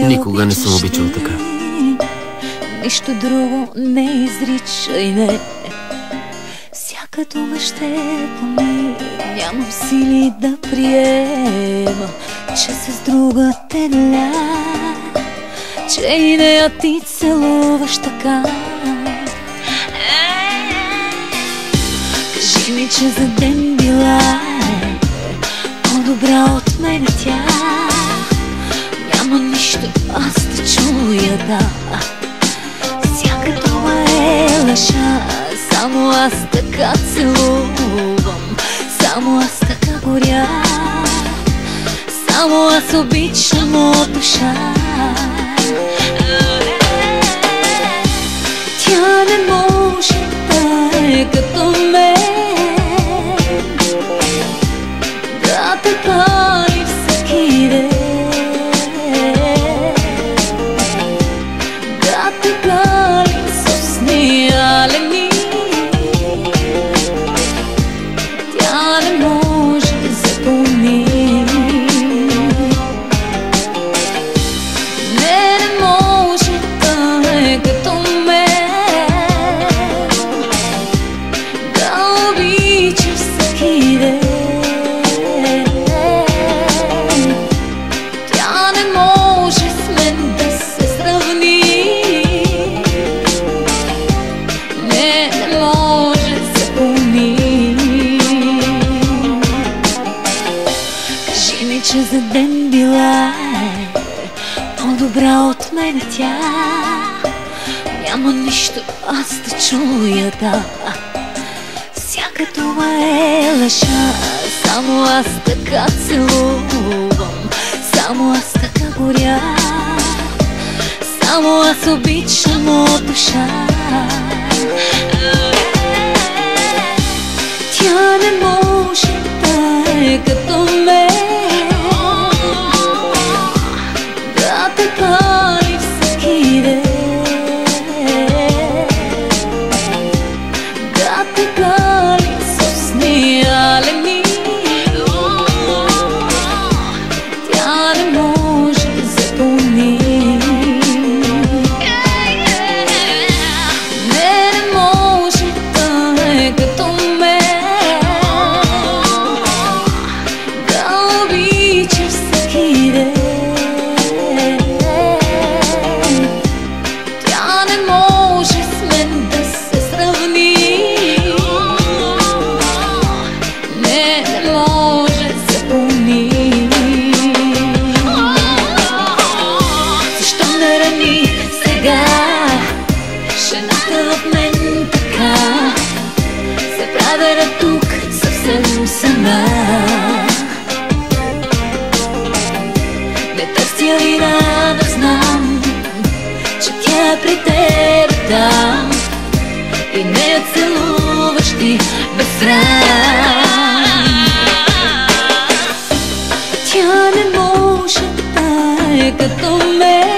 Никога не съм обичал така. Нищо друго не изричай, не. Всяка дума ще помни. Нямам сили да приема, че с друга те ля, че и нея ти целуваш така. Кажи ми, че за ден била по-добра от мен тя. Няма нищо аз да чуя, да. Всяка дума е лъжа. Само аз така целувам, само аз така горя, само аз обичам от душа. Тя не може да е като мен, да те пали всеки ден, да те пали с усни алени. Тя не може да запомни. Не може да е като мен, да обича всеки ден. Тя не може с мен да се сравни. Не може да запомни. Кажи ми, че за ден била по-добра от мен тя. Няма нищо аз да чуя, да. Всяка дума е лъжа. Само аз така целувам, само аз така горя, само аз обичам от душа. Тя не може да е като мен, да те пали всеки ден, да те пали с усни алени. Тя не може да запомни. Не може да е като мен, да обича всеки ден. Тя не може с мен да се сравни. Не може да запомни. Защо не рани сега жената в мен така? Се правя тук съвсем сама. Не търся вина, но знам, че тя е при теб там и не я целуваш ти без срам. Тя не може да е като мен,